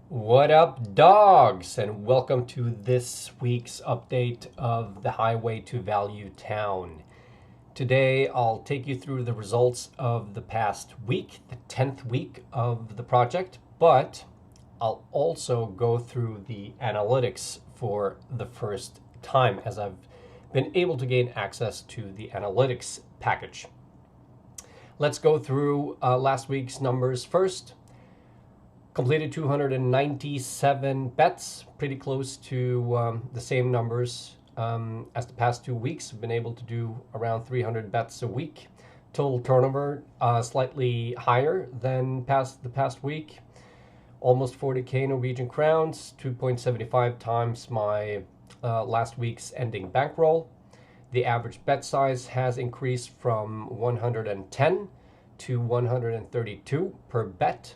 What up, dogs? And welcome to this week's update of the Highway to Value Town. Today, I'll take you through the results of the past week, the 10th week of the project, but I'll also go through the analytics for the first time as I've been able to gain access to the analytics package. Let's go through last week's numbers first. Completed 297 bets, pretty close to the same numbers as the past 2 weeks. I've been able to do around 300 bets a week. Total turnover slightly higher than the past week. Almost 40k Norwegian crowns, 2.75 times my last week's ending bankroll. The average bet size has increased from 110 to 132 per bet.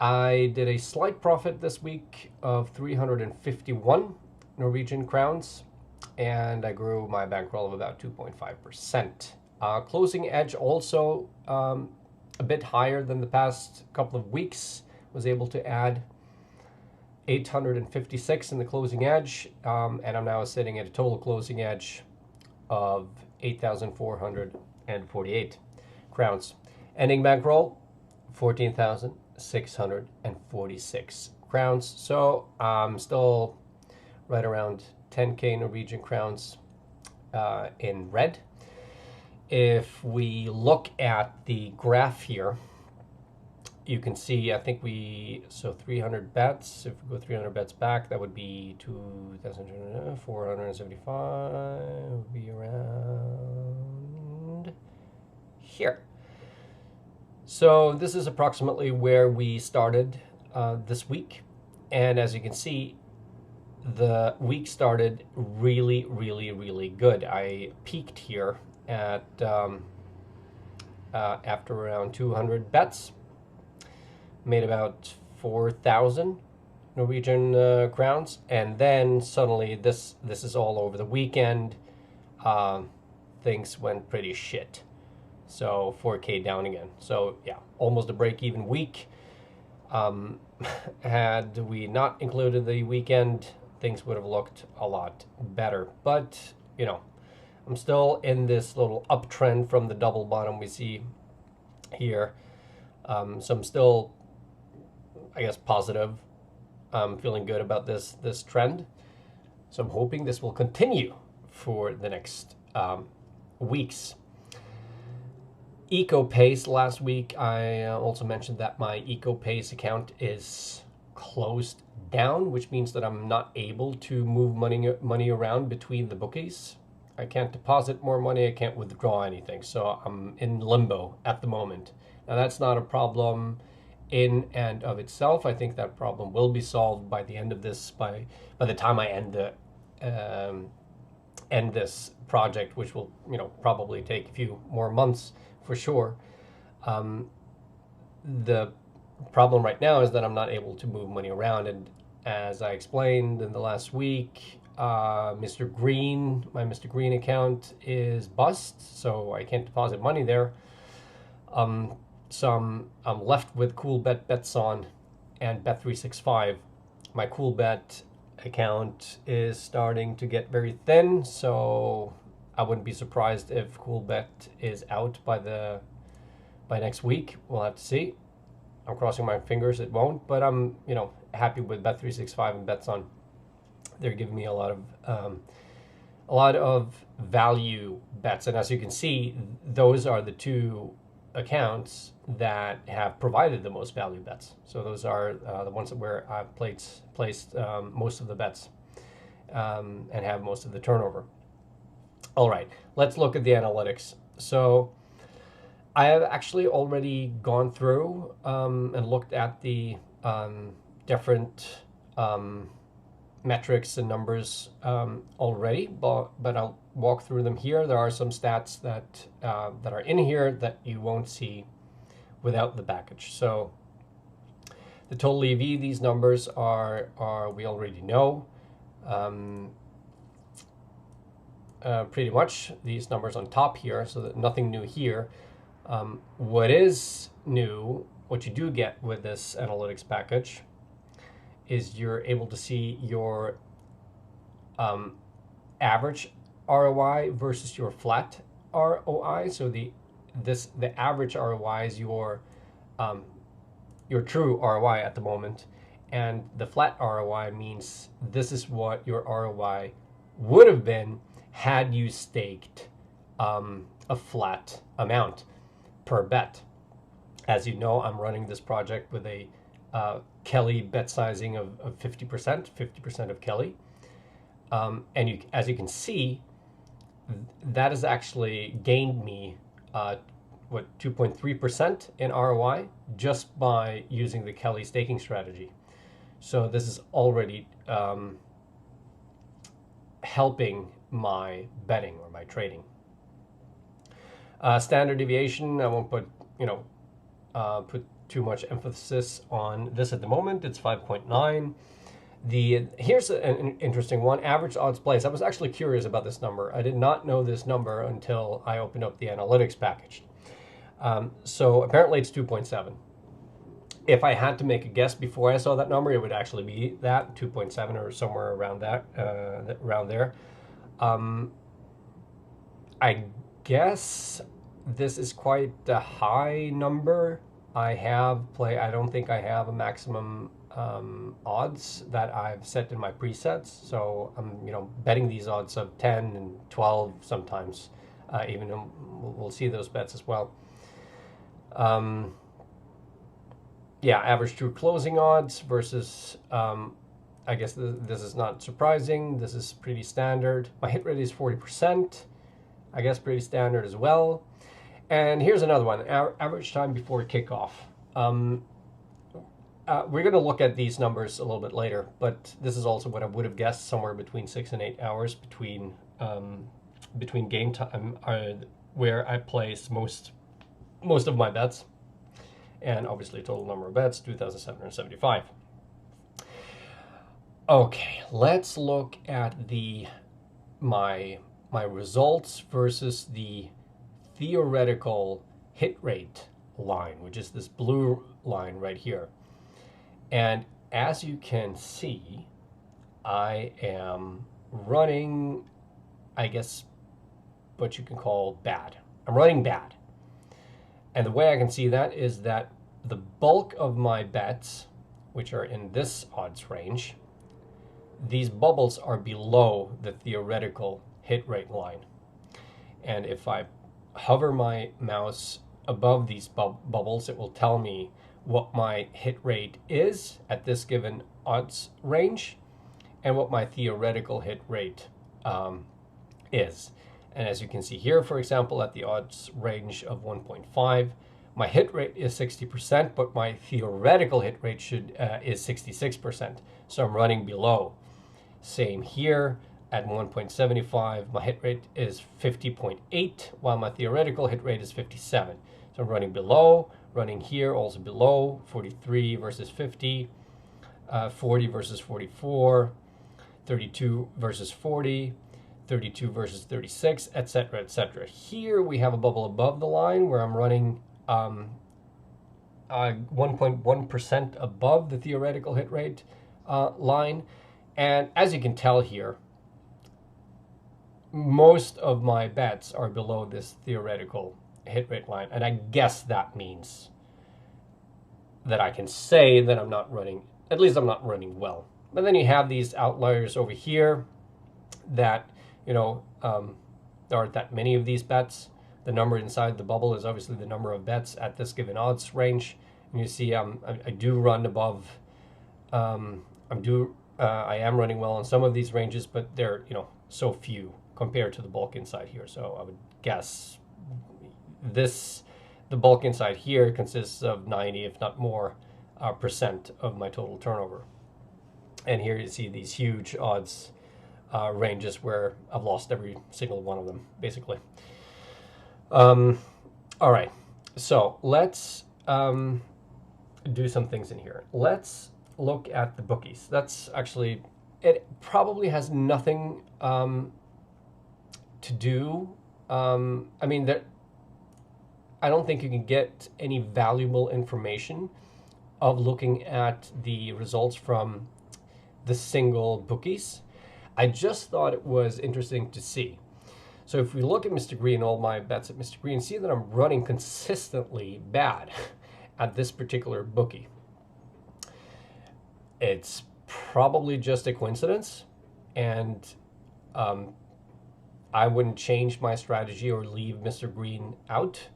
I did a slight profit this week of 351 Norwegian crowns, and I grew my bankroll of about 2.5%. Closing edge also a bit higher than the past couple of weeks. Was able to add 856 in the closing edge, and I'm now sitting at a total closing edge of 8,448 crowns. Ending bankroll, 14,646 crowns. So I'm still right around 10k Norwegian crowns in red. If we look at the graph here, you can see, I think so 300 bets, if we go 300 bets back, that would be 2,475, would be around here. So this is approximately where we started this week. And as you can see, the week started really, really, really good. I peaked here at after around 200 bets. Made about 4,000 Norwegian crowns. And then suddenly this is all over the weekend. Things went pretty shit. So 4k down again. So yeah, almost a break-even week. Had we not included the weekend, things would have looked a lot better. But, I'm still in this little uptrend from the double bottom we see here. So I'm still, I guess, positive. I'm feeling good about this trend. So I'm hoping this will continue for the next weeks. EcoPace last week, I also mentioned that my EcoPace account is closed down, which means that I'm not able to move money around between the bookies. I can't deposit more money, I can't withdraw anything, so I'm in limbo at the moment. Now that's not a problem in and of itself. I think that problem will be solved by the end of this, by the time I end this project, which will probably take a few more months for sure. The problem right now is that I'm not able to move money around, and as I explained in the last week, my Mr. Green account is bust, so I can't deposit money there. So I'm left with Coolbet Betson and Bet365. My Coolbet account is starting to get very thin, so I wouldn't be surprised if Coolbet is out by next week. We'll have to see. I'm crossing my fingers it won't, but I'm happy with Bet365 and Betson. They're giving me a lot of value bets, and as you can see, those are the two accounts that have provided the most value bets. So those are the ones where I've placed most of the bets and have most of the turnover. All right, let's look at the analytics. So I have actually already gone through and looked at the different metrics and numbers already, but I'll walk through them here. There are some stats that are in here that you won't see without the package. So the total EV, these numbers are we already know. Pretty much these numbers on top here, so that nothing new here. What is new, what you do get with this analytics package, is you're able to see your average ROI versus your flat ROI. So the average ROI is your true ROI at the moment, and the flat ROI means this is what your ROI would have been had you staked a flat amount per bet. As you know, I'm running this project with a Kelly bet sizing of 50% of Kelly. And as you can see, that has actually gained me 2.3% in ROI just by using the Kelly staking strategy. So this is already helping my betting or my trading. Standard deviation, I won't put too much emphasis on this at the moment. It's 5.9. Here's an interesting one, average odds placed. I was actually curious about this number. I did not know this number until I opened up the analytics package. So apparently it's 2.7. If I had to make a guess before I saw that number, it would actually be that 2.7 or somewhere around that, around there. I guess this is quite a high number. I don't think I have a maximum odds that I've set in my presets. So I'm, betting these odds of 10 and 12 sometimes, even we'll see those bets as well. Average true closing odds versus, I guess this is not surprising. This is pretty standard. My hit rate is 40%. I guess pretty standard as well. And here's another one, average time before kickoff. We're going to look at these numbers a little bit later, but this is also what I would have guessed, somewhere between 6 and 8 hours between game time, where I place most of my bets, and obviously total number of bets, 2,775. Okay, let's look at my results versus the theoretical hit rate line, which is this blue line right here. And as you can see, I am running, I guess, what you can call bad. I'm running bad. And the way I can see that is that the bulk of my bets, which are in this odds range, these bubbles are below the theoretical hit rate line. And if I hover my mouse above these bubbles, it will tell me what my hit rate is at this given odds range and what my theoretical hit rate is. And as you can see here, for example, at the odds range of 1.5, my hit rate is 60%, but my theoretical hit rate is 66%. So I'm running below. Same here at 1.75, my hit rate is 50.8, while my theoretical hit rate is 57. So I'm running below, running here also below, 43 versus 50, 40 versus 44, 32 versus 40, 32 versus 36, etc., etc. Here we have a bubble above the line where I'm running 1.1% above the theoretical hit rate line. And as you can tell here, most of my bets are below this theoretical hit rate line. And I guess that means that I can say that I'm not running, at least I'm not running well. But then you have these outliers over here that, there aren't that many of these bets. The number inside the bubble is obviously the number of bets at this given odds range. And you see I do run above, I am running well on some of these ranges, but they're, so few compared to the bulk inside here. So I would guess the bulk inside here consists of 90, if not more, percent of my total turnover. And here you see these huge odds ranges where I've lost every single one of them, basically. All right, so let's do some things in here. Let's look at the bookies. That's actually, it probably has nothing to do. I don't think you can get any valuable information of looking at the results from the single bookies. I just thought it was interesting to see. So if we look at Mr. Green, all my bets at Mr. Green, see that I'm running consistently bad at this particular bookie. It's probably just a coincidence, and I wouldn't change my strategy or leave Mr. Green out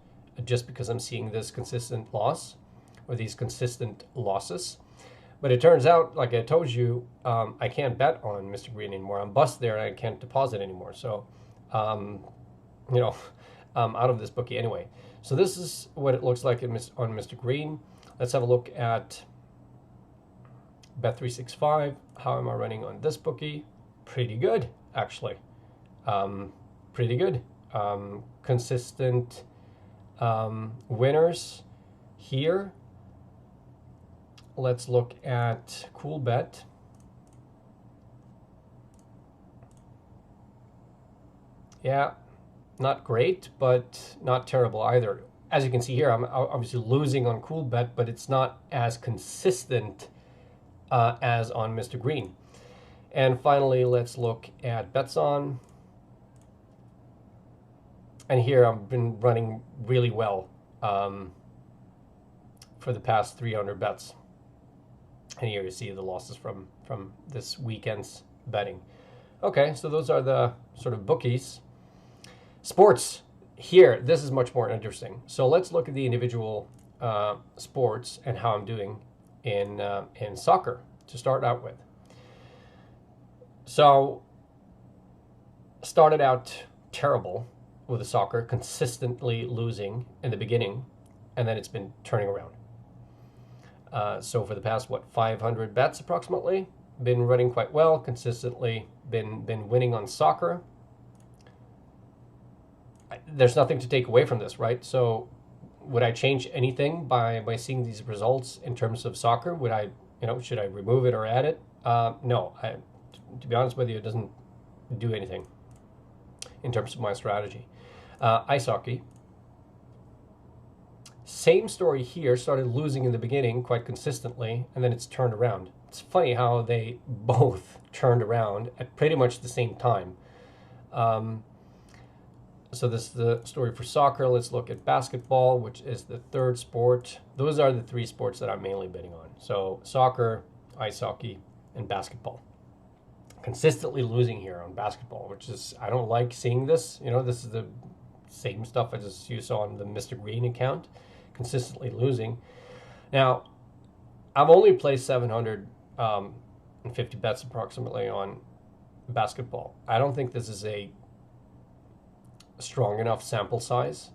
just because I'm seeing this consistent loss or these consistent losses. But it turns out, like I told you, I can't bet on Mr. Green anymore. I'm bust there and I can't deposit anymore. So, you know, I'm out of this bookie anyway. So this is what it looks like on Mr. Green. Let's have a look at Bet365. How am I running on this bookie? Pretty good, actually. Pretty good. Consistent winners here. Let's look at Cool Bet. Yeah, not great, but not terrible either. As you can see here, I'm obviously losing on Cool Bet, but it's not as consistent as on Mr. Green. And finally, let's look at Betson. And here I've been running really well for the past 300 bets. And here you see the losses from this weekend's betting. Okay, so those are the sort of bookies. Sports, here, this is much more interesting. So let's look at the individual sports and how I'm doing in soccer to start out with. So, started out terrible with the soccer, consistently losing in the beginning, and then it's been turning around. So for the past, 500 bets approximately, been running quite well, consistently been winning on soccer. There's nothing to take away from this, right? So would I change anything by seeing these results in terms of soccer? Would I, should I remove it or add it? No, to be honest with you, it doesn't do anything in terms of my strategy. Ice hockey. Same story here, started losing in the beginning quite consistently, and then it's turned around. It's funny how they both turned around at pretty much the same time. So this is the story for soccer. Let's look at basketball, which is the third sport. Those are the three sports that I'm mainly betting on. So soccer, ice hockey, and basketball. Consistently losing here on basketball, which is, I don't like seeing this. This is the same stuff you saw on the Mr. Green account. Consistently losing. Now, I've only placed 750 bets approximately on basketball. I don't think this is a strong enough sample size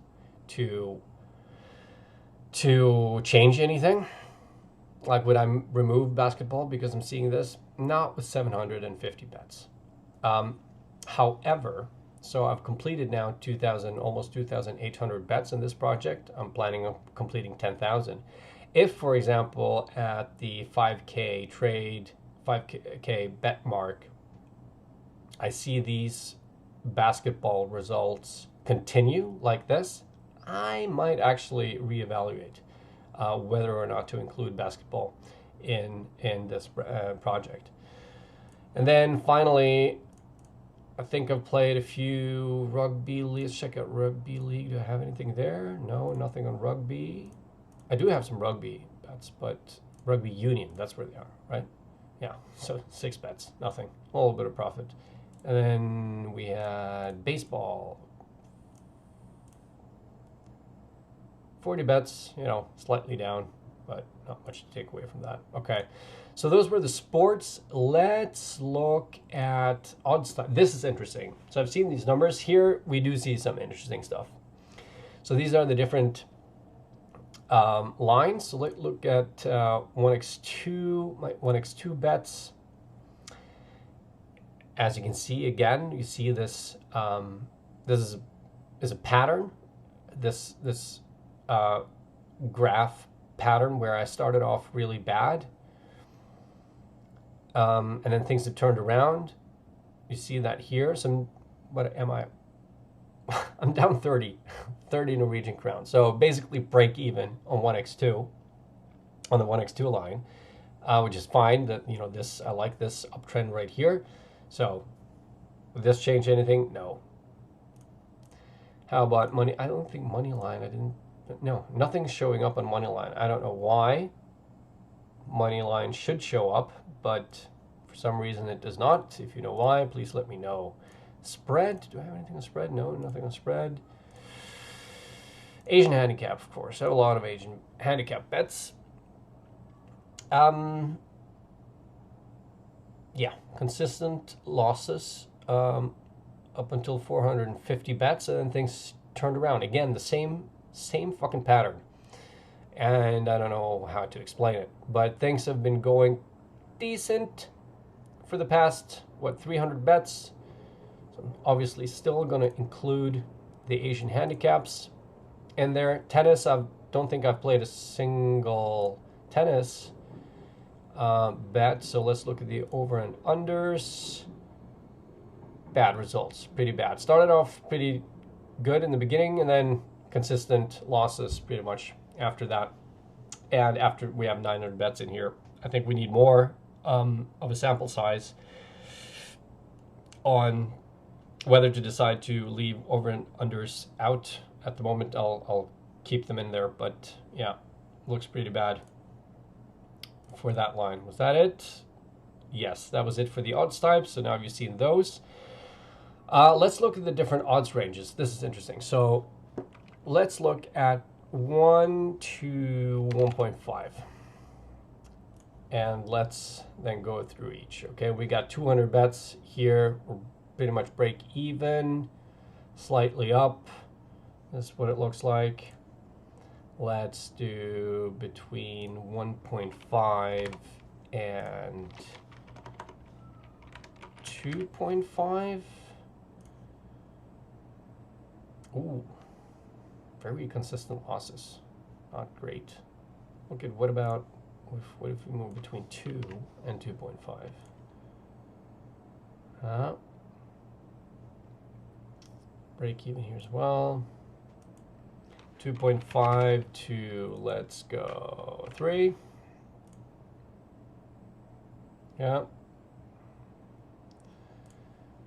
to change anything. Like, would I remove basketball because I'm seeing this? Not with 750 bets. However, so I've completed now almost 2,800 bets in this project. I'm planning on completing 10,000. If, for example, at the 5K bet mark, I see these basketball results continue like this, I might actually reevaluate whether or not to include basketball in this project. And then finally, I think I've played a few rugby leagues. Check out rugby league. Do I have anything there? No, nothing on rugby. I do have some rugby bets, but rugby union, that's where they are, right? Yeah, so 6 bets, nothing. A little bit of profit. And then we had baseball. 40 bets, slightly down, but not much to take away from that. Okay, so those were the sports. Let's look at odds time. This is interesting. So I've seen these numbers. Here we do see some interesting stuff. So these are the different lines. So let's look at 1x2, my 1x2 bets. As you can see, again, you see this. This is a pattern. This graph pattern where I started off really bad, and then things have turned around. You see that here. What am I? I'm down 30 Norwegian crowns. So basically break even on 1x2, on the 1x2 line. which is fine. That this I like this uptrend right here. So, would this change anything? No. How about money? I don't think money line. I didn't. No, nothing's showing up on money line. I don't know why. Money line should show up, but for some reason it does not. If you know why, please let me know. Spread. Do I have anything on spread? No, nothing on spread. Asian handicap, of course. I have a lot of Asian handicap bets. Yeah, consistent losses up until 450 bets, and then things turned around again. The same fucking pattern, and I don't know how to explain it, but things have been going decent for the past 300 bets. So I'm obviously still going to include the Asian handicaps in there. Tennis, I don't think I've played a single tennis bet. So let's look at the over and unders. Bad results, pretty bad. Started off pretty good in the beginning, and then consistent losses pretty much after that. And after we have 900 bets in here, I think we need more of a sample size on whether to decide to leave over and unders out. At the moment, I'll keep them in there, but yeah, looks pretty bad for that line. Was that it? Yes, that was it for the odds types. So now you've seen those. Let's look at the different odds ranges. This is interesting. So let's look at 1 to 1.5. And let's then go through each. Okay, we got 200 bets here. We're pretty much break even, slightly up. This is what it looks like. Let's do between 1.5 and 2.5. Ooh, very consistent losses. Not great. Look at what if we move between 2 and 2.5? Break even here as well. 2.5 to, let's go, 3. Yeah.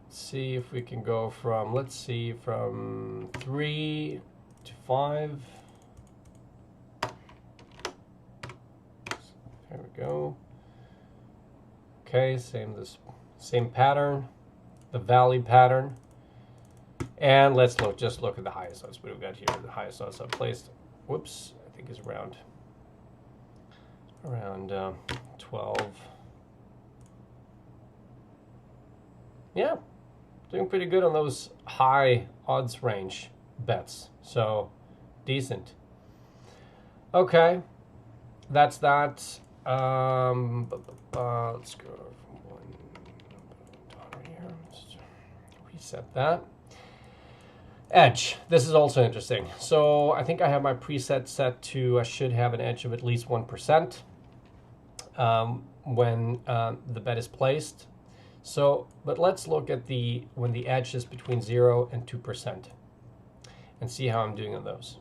See if we can go from, let's see, from 3 to 5. There we go. Okay, same pattern, the valley pattern. And let's just look at the highest odds. What we've got here, the highest odds I've placed, whoops, I think is around 12. Yeah, doing pretty good on those high odds range bets. So decent. Okay, that's that. Let's go from $1 here. Let's reset that. Edge. This is also interesting. So I think I have my preset set to, I should have an edge of at least 1% when the bet is placed. So, but let's look at when the edge is between 0 and 2% and see how I'm doing on those.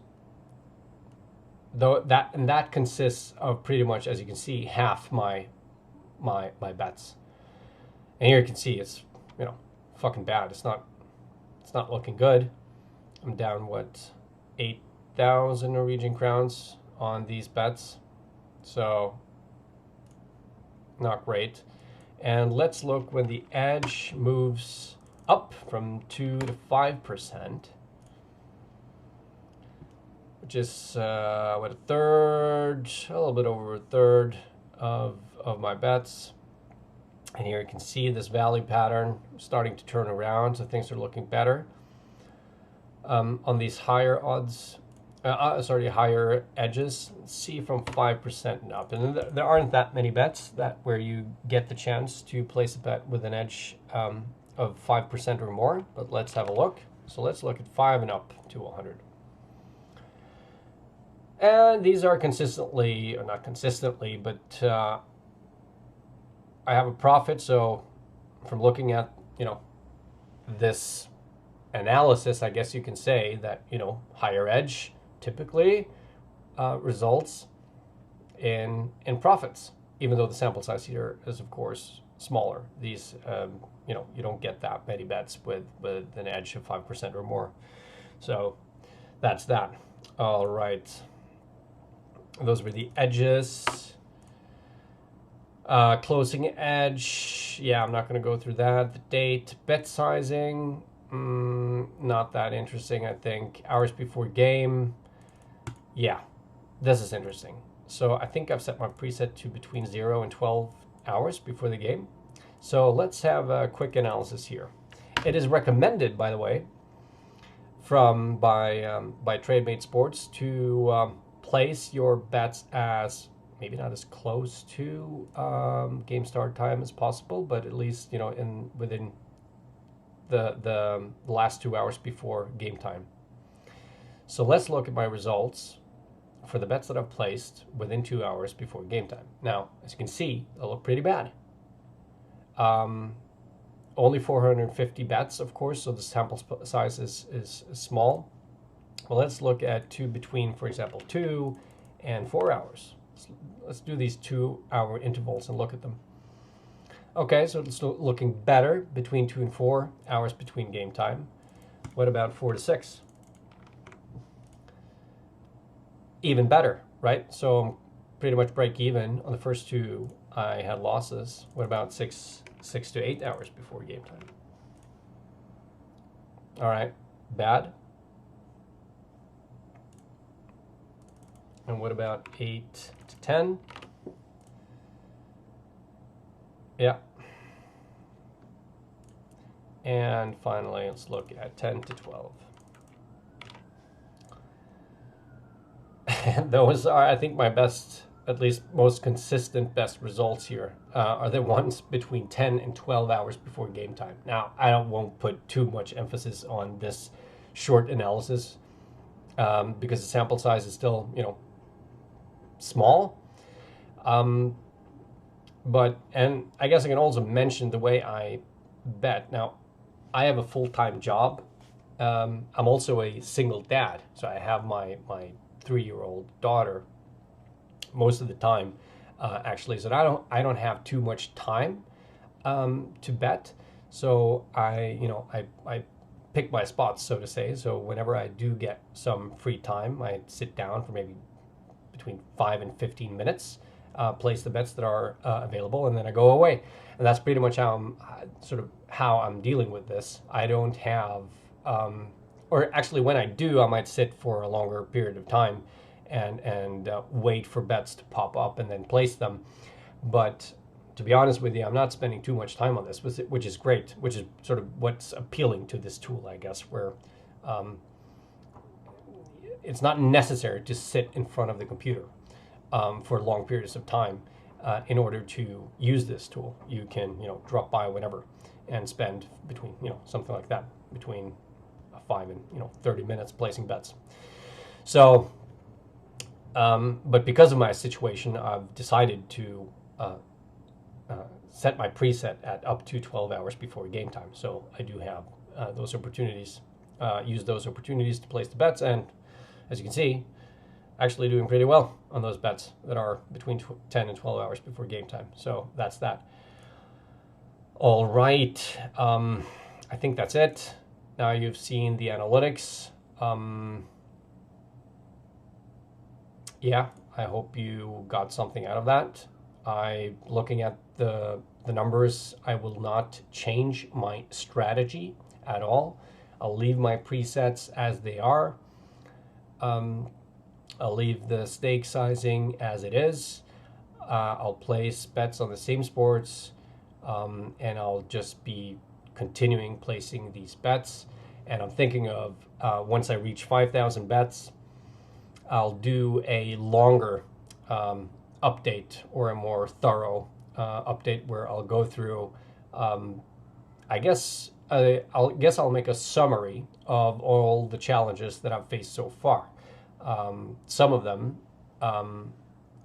That consists of pretty much, as you can see, half my bets. And here you can see it's, fucking bad. It's not looking good. I'm down 8,000 Norwegian crowns on these bets. So not great. And let's look when the edge moves up from 2 to 5%, which is a little bit over a third of my bets. And here you can see this valley pattern starting to turn around, so things are looking better. On these higher odds, higher edges, see from 5% and up. And there aren't that many bets where you get the chance to place a bet with an edge of 5% or more, but let's have a look. So let's look at 5 and up to 100. And these are consistently, or not consistently, but I have a profit. So from looking at, this analysis, I guess you can say that, higher edge typically results in profits. even though the sample size here is, of course, smaller. These, you don't get that many bets with an edge of 5% or more. So that's that. All right. Those were the edges. Closing edge. Yeah, I'm not going to go through that. The date. Bet sizing. Not that interesting, I think. Hours before game. Yeah, this is interesting. So I think I've set my preset to between 0 and 12 hours before the game. So let's have a quick analysis here. It is recommended, by the way, by Trademate Sports to place your bets as maybe not as close to game start time as possible, but at least within the last 2 hours before game time. So let's look at my results for the bets that I've placed within 2 hours before game time. Now, as you can see, they look pretty bad. Only 450 bets, of course, so the sample size is small. Well, let's look at between, for example, 2 and 4 hours. Let's do these 2 hour intervals and look at them. Okay, so it's looking better between 2 and 4 hours between game time. What about 4 to 6? Even better, right? So I'm pretty much break even on the first 2. I had losses. What about 6 to 8 hours before game time? All right, bad. And what about 8 to 10? Yeah. And finally, let's look at 10 to 12. And those are, I think, my best, at least most consistent best results here are the ones between 10 and 12 hours before game time. Now, I won't put too much emphasis on this short analysis because the sample size is still, small. But I guess I can also mention the way I bet. Now, I have a full-time job. I'm also a single dad, so I have my 3-year-old daughter most of the time, actually. So I don't have too much time to bet. So I pick my spots, so to say. So whenever I do get some free time, I sit down for maybe between 5 and 15 minutes, place the bets that are available, and then I go away. And that's pretty much how I'm dealing with this. I don't have, or actually when I do, I might sit for a longer period of time and wait for bets to pop up and then place them. But to be honest with you, I'm not spending too much time on this, which is great, which is sort of what's appealing to this tool, I guess, where it's not necessary to sit in front of the computer for long periods of time in order to use this tool. You can, drop by whenever and spend between, something like that, between 5 and 30 minutes placing bets. So, but because of my situation, I've decided to set my preset at up to 12 hours before game time. So I do have those opportunities, use those opportunities to place the bets, and as you can see, actually doing pretty well on those bets that are between 10 and 12 hours before game time. So that's that. All right. I think that's it. Now you've seen the analytics. Yeah, I hope you got something out of that. Looking at the numbers, I will not change my strategy at all. I'll leave my presets as they are. I'll leave the stake sizing as it is. I'll place bets on the same sports, and I'll just be continuing placing these bets. And I'm thinking of once I reach 5,000 bets, I'll do a longer update or a more thorough update where I'll go through. I guess I'll make a summary of all the challenges that I've faced so far. Some of them,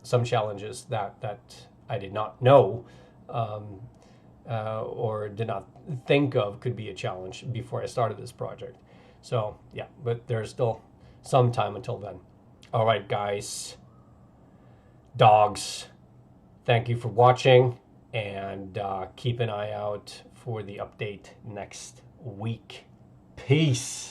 some challenges that I did not know or did not think of could be a challenge before I started this project. So yeah, but there's still some time until then. All right, guys, dogs, Thank you for watching, and keep an eye out for the update next week. Peace.